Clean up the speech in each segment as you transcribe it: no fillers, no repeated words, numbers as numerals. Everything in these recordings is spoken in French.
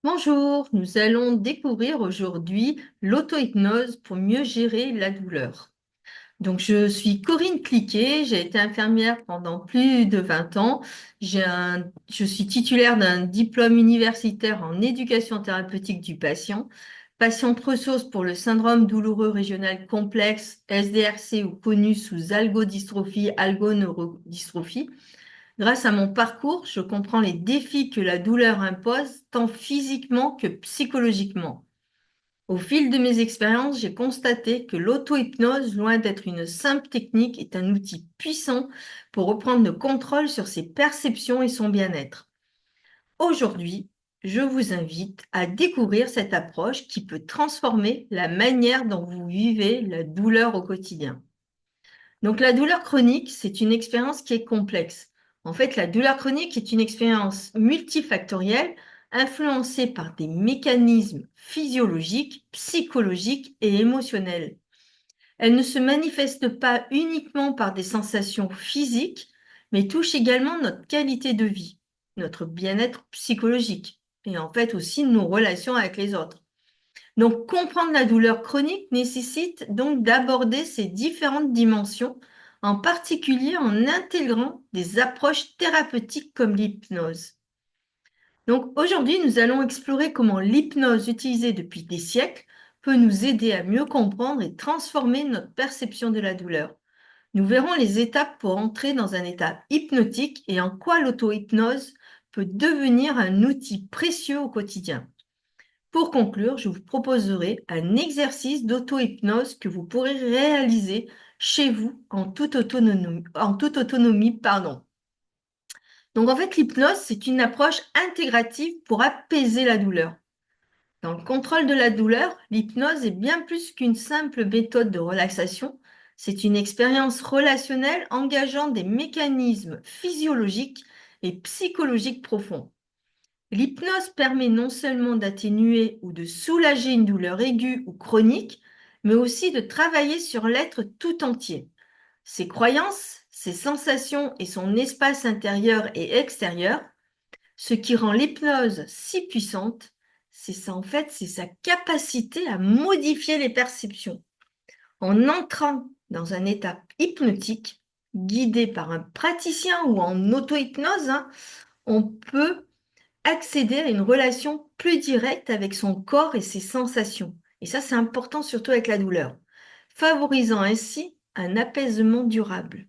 Bonjour, nous allons découvrir aujourd'hui l'auto-hypnose pour mieux gérer la douleur. Donc, je suis Corinne Cliquet, j'ai été infirmière pendant plus de 20 ans. Je suis titulaire d'un diplôme universitaire en éducation thérapeutique du patient, patiente ressource pour le syndrome douloureux régional complexe, SDRC ou connu sous algodystrophie, algoneurodystrophie. Grâce à mon parcours, je comprends les défis que la douleur impose, tant physiquement que psychologiquement. Au fil de mes expériences, j'ai constaté que l'auto-hypnose, loin d'être une simple technique, est un outil puissant pour reprendre le contrôle sur ses perceptions et son bien-être. Aujourd'hui, je vous invite à découvrir cette approche qui peut transformer la manière dont vous vivez la douleur au quotidien. Donc la douleur chronique, c'est une expérience qui est complexe. En fait, la douleur chronique est une expérience multifactorielle influencée par des mécanismes physiologiques, psychologiques et émotionnels. Elle ne se manifeste pas uniquement par des sensations physiques, mais touche également notre qualité de vie, notre bien-être psychologique et en fait aussi nos relations avec les autres. Donc, comprendre la douleur chronique nécessite donc d'aborder ces différentes dimensions, en particulier en intégrant des approches thérapeutiques comme l'hypnose. Donc, aujourd'hui, nous allons explorer comment l'hypnose utilisée depuis des siècles peut nous aider à mieux comprendre et transformer notre perception de la douleur. Nous verrons les étapes pour entrer dans un état hypnotique et en quoi l'auto-hypnose peut devenir un outil précieux au quotidien. Pour conclure, je vous proposerai un exercice d'auto-hypnose que vous pourrez réaliser chez vous en toute autonomie. Donc en fait, l'hypnose, c'est une approche intégrative pour apaiser la douleur. Dans le contrôle de la douleur, l'hypnose est bien plus qu'une simple méthode de relaxation. C'est une expérience relationnelle engageant des mécanismes physiologiques et psychologiques profonds. L'hypnose permet non seulement d'atténuer ou de soulager une douleur aiguë ou chronique, mais aussi de travailler sur l'être tout entier. Ses croyances, ses sensations et son espace intérieur et extérieur. Ce qui rend l'hypnose si puissante, c'est ça en fait, c'est sa capacité à modifier les perceptions. En entrant dans un état hypnotique, guidé par un praticien ou en auto-hypnose, on peut accéder à une relation plus directe avec son corps et ses sensations. Et ça, c'est important surtout avec la douleur, favorisant ainsi un apaisement durable.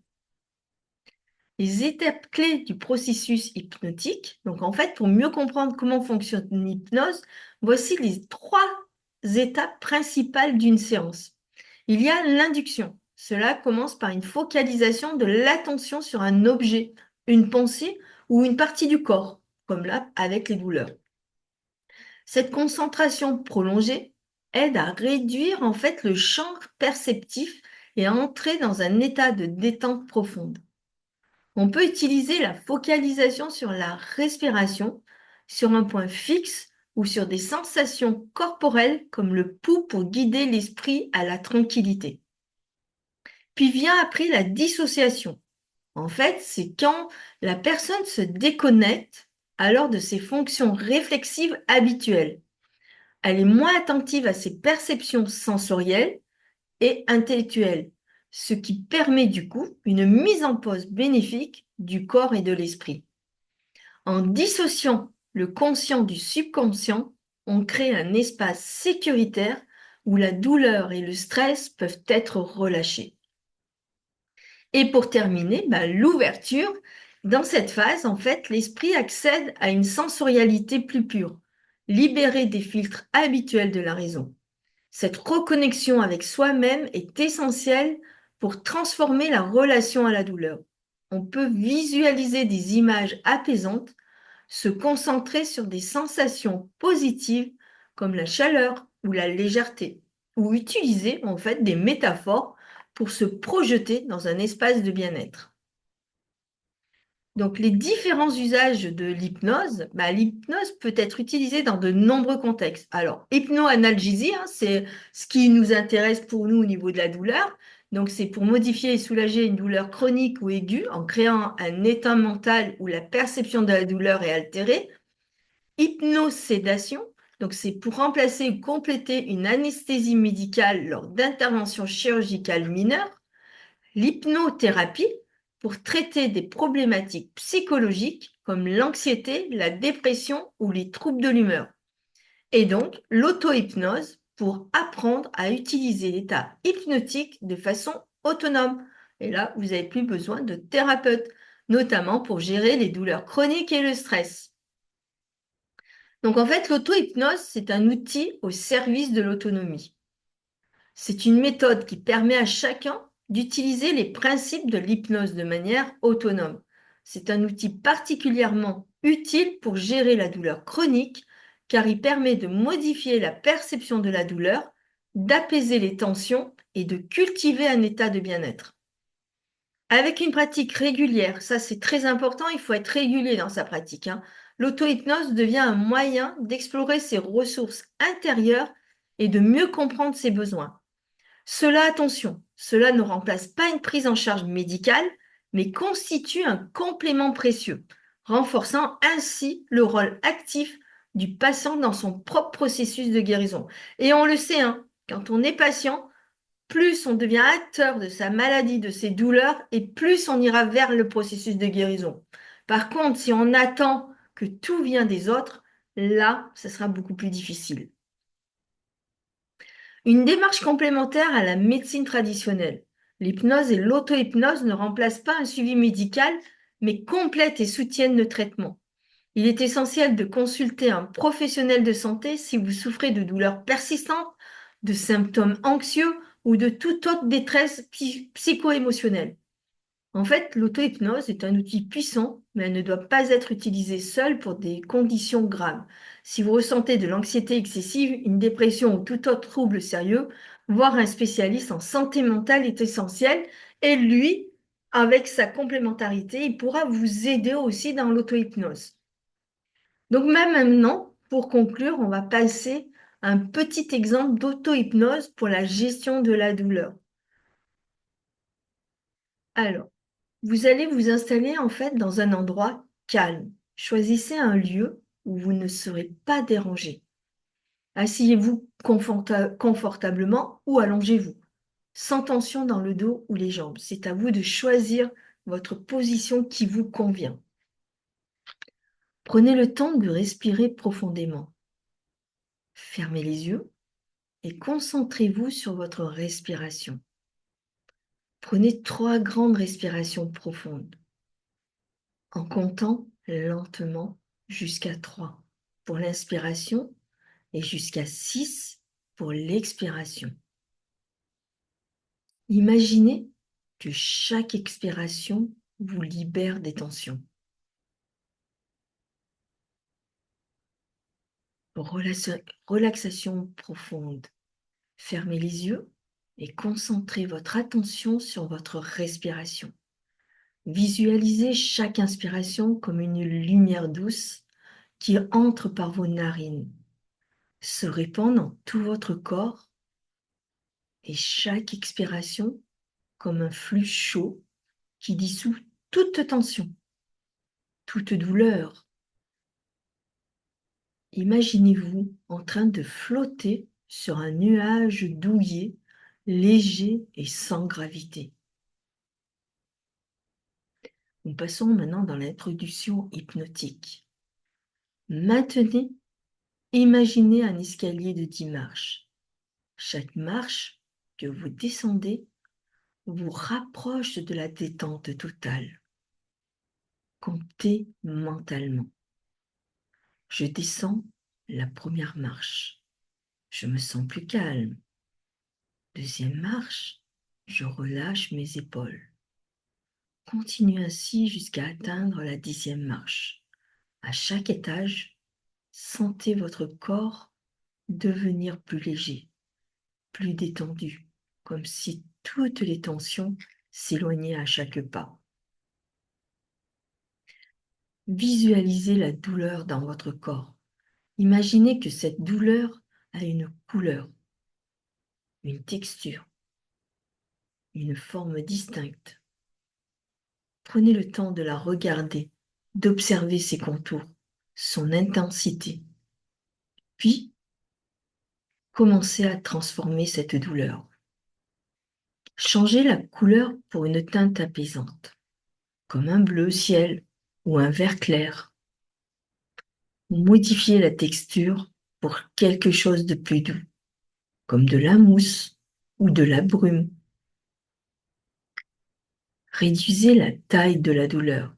Les étapes clés du processus hypnotique, donc en fait, pour mieux comprendre comment fonctionne l'hypnose, voici les trois étapes principales d'une séance. Il y a l'induction. Cela commence par une focalisation de l'attention sur un objet, une pensée ou une partie du corps, comme là avec les douleurs. Cette concentration prolongée aide à réduire en fait le champ perceptif et à entrer dans un état de détente profonde. On peut utiliser la focalisation sur la respiration, sur un point fixe ou sur des sensations corporelles comme le pouls pour guider l'esprit à la tranquillité. Puis vient après la dissociation. En fait, c'est quand la personne se déconnecte alors de ses fonctions réflexives habituelles. Elle est moins attentive à ses perceptions sensorielles et intellectuelles, ce qui permet du coup une mise en pause bénéfique du corps et de l'esprit. En dissociant le conscient du subconscient, on crée un espace sécuritaire où la douleur et le stress peuvent être relâchés. Et pour terminer, l'ouverture. Dans cette phase, en fait, l'esprit accède à une sensorialité plus pure, libérée des filtres habituels de la raison. Cette reconnexion avec soi-même est essentielle pour transformer la relation à la douleur. On peut visualiser des images apaisantes, se concentrer sur des sensations positives comme la chaleur ou la légèreté, ou utiliser en fait des métaphores pour se projeter dans un espace de bien-être. Donc, les différents usages de l'hypnose, l'hypnose peut être utilisée dans de nombreux contextes. Alors, hypnoanalgésie, c'est ce qui nous intéresse pour nous au niveau de la douleur. Donc, c'est pour modifier et soulager une douleur chronique ou aiguë en créant un état mental où la perception de la douleur est altérée. hypnosédation, donc c'est pour remplacer ou compléter une anesthésie médicale lors d'interventions chirurgicales mineures. L'hypnothérapie, pour traiter des problématiques psychologiques comme l'anxiété, la dépression ou les troubles de l'humeur. Et donc, l'auto-hypnose pour apprendre à utiliser l'état hypnotique de façon autonome. Et là, vous n'avez plus besoin de thérapeute, notamment pour gérer les douleurs chroniques et le stress. Donc en fait, l'auto-hypnose, c'est un outil au service de l'autonomie. C'est une méthode qui permet à chacun d'utiliser les principes de l'hypnose de manière autonome. C'est un outil particulièrement utile pour gérer la douleur chronique car il permet de modifier la perception de la douleur, d'apaiser les tensions et de cultiver un état de bien-être. Avec une pratique régulière, ça c'est très important, il faut être régulier dans sa pratique, hein. L'auto-hypnose devient un moyen d'explorer ses ressources intérieures et de mieux comprendre ses besoins. Cela, attention, cela ne remplace pas une prise en charge médicale, mais constitue un complément précieux, renforçant ainsi le rôle actif du patient dans son propre processus de guérison. Et on le sait, hein, quand on est patient, plus on devient acteur de sa maladie, de ses douleurs, et plus on ira vers le processus de guérison. Par contre, si on attend que tout vienne des autres, là, ce sera beaucoup plus difficile. Une démarche complémentaire à la médecine traditionnelle. L'hypnose et l'auto-hypnose ne remplacent pas un suivi médical, mais complètent et soutiennent le traitement. Il est essentiel de consulter un professionnel de santé si vous souffrez de douleurs persistantes, de symptômes anxieux ou de toute autre détresse psycho-émotionnelle. En fait, l'auto-hypnose est un outil puissant, mais elle ne doit pas être utilisée seule pour des conditions graves. Si vous ressentez de l'anxiété excessive, une dépression ou tout autre trouble sérieux, voir un spécialiste en santé mentale est essentiel et lui, avec sa complémentarité, il pourra vous aider aussi dans l'auto-hypnose. Donc même maintenant, pour conclure, on va passer à un petit exemple d'auto-hypnose pour la gestion de la douleur. Alors, vous allez vous installer en fait dans un endroit calme. Choisissez un lieu où vous ne serez pas dérangé. Asseyez-vous confortablement ou allongez-vous, sans tension dans le dos ou les jambes. C'est à vous de choisir votre position qui vous convient. Prenez le temps de respirer profondément. Fermez les yeux et concentrez-vous sur votre respiration. Prenez 3 grandes respirations profondes, en comptant lentement jusqu'à 3 pour l'inspiration et jusqu'à 6 pour l'expiration. Imaginez que chaque expiration vous libère des tensions. Relaxation profonde. Fermez les yeux et concentrez votre attention sur votre respiration. Visualisez chaque inspiration comme une lumière douce qui entre par vos narines, se répand dans tout votre corps et chaque expiration comme un flux chaud qui dissout toute tension, toute douleur. Imaginez-vous en train de flotter sur un nuage douillet, léger et sans gravité. Nous passons maintenant dans l'introduction hypnotique. Maintenez, imaginez un escalier de 10 marches. Chaque marche que vous descendez vous rapproche de la détente totale. Comptez mentalement. Je descends la première marche. Je me sens plus calme. Deuxième marche, je relâche mes épaules. Continuez ainsi jusqu'à atteindre la 10e marche. À chaque étage, sentez votre corps devenir plus léger, plus détendu, comme si toutes les tensions s'éloignaient à chaque pas. Visualisez la douleur dans votre corps. Imaginez que cette douleur a une couleur, une texture, une forme distincte. Prenez le temps de la regarder, d'observer ses contours. son intensité. Puis, commencez à transformer cette douleur. Changez la couleur pour une teinte apaisante, comme un bleu ciel ou un vert clair. Modifiez la texture pour quelque chose de plus doux, comme de la mousse ou de la brume. Réduisez la taille de la douleur,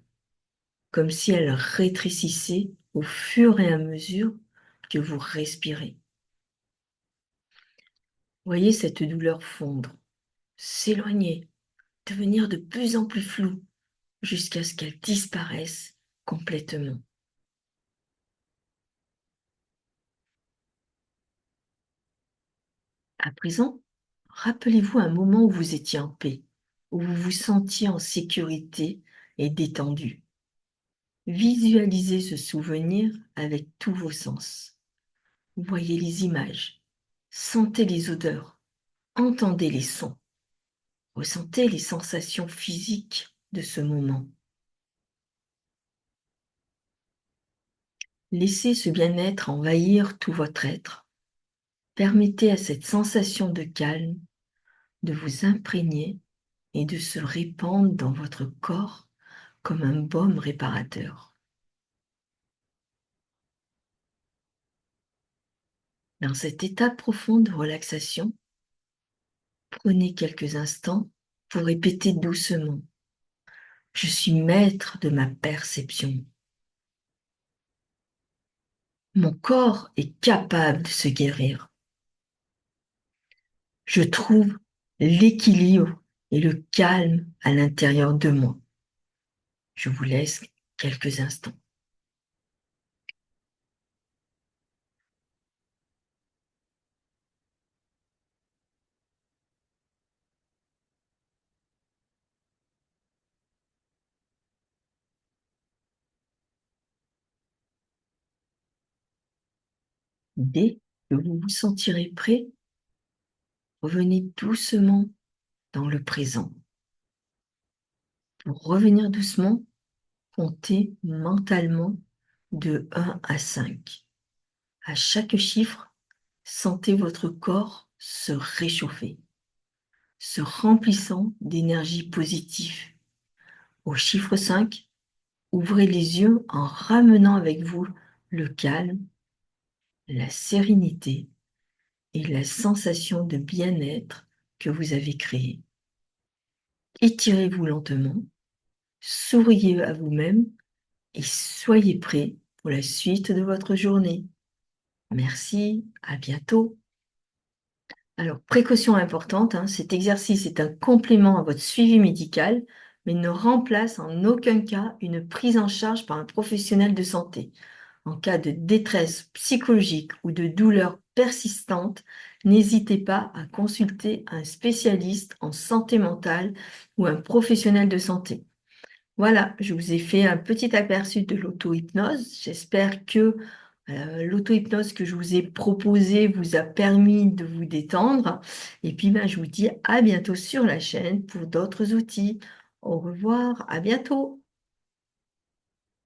comme si elle rétrécissait au fur et à mesure que vous respirez. Voyez cette douleur fondre, s'éloigner, devenir de plus en plus floue, jusqu'à ce qu'elle disparaisse complètement. À présent, rappelez-vous un moment où vous étiez en paix, où vous vous sentiez en sécurité et détendu. Visualisez ce souvenir avec tous vos sens. Voyez les images, sentez les odeurs, entendez les sons, ressentez les sensations physiques de ce moment. Laissez ce bien-être envahir tout votre être. Permettez à cette sensation de calme de vous imprégner et de se répandre dans votre corps comme un baume réparateur. Dans cet état profond de relaxation, prenez quelques instants pour répéter doucement: je suis maître de ma perception. Mon corps est capable de se guérir. Je trouve l'équilibre et le calme à l'intérieur de moi. Je vous laisse quelques instants. Dès que vous vous sentirez prêt, revenez doucement dans le présent. Pour revenir doucement, comptez mentalement de 1 à 5. À chaque chiffre, sentez votre corps se réchauffer, se remplissant d'énergie positive. Au chiffre 5, ouvrez les yeux en ramenant avec vous le calme, la sérénité et la sensation de bien-être que vous avez créée. Étirez-vous lentement, souriez à vous-même et soyez prêt pour la suite de votre journée. Merci, à bientôt. Alors, précaution importante, cet exercice est un complément à votre suivi médical, mais ne remplace en aucun cas une prise en charge par un professionnel de santé. En cas de détresse psychologique ou de douleur persistante, n'hésitez pas à consulter un spécialiste en santé mentale ou un professionnel de santé. Voilà, je vous ai fait un petit aperçu de l'auto-hypnose. J'espère que l'auto-hypnose que je vous ai proposée vous a permis de vous détendre. Et puis, je vous dis à bientôt sur la chaîne pour d'autres outils. Au revoir, à bientôt.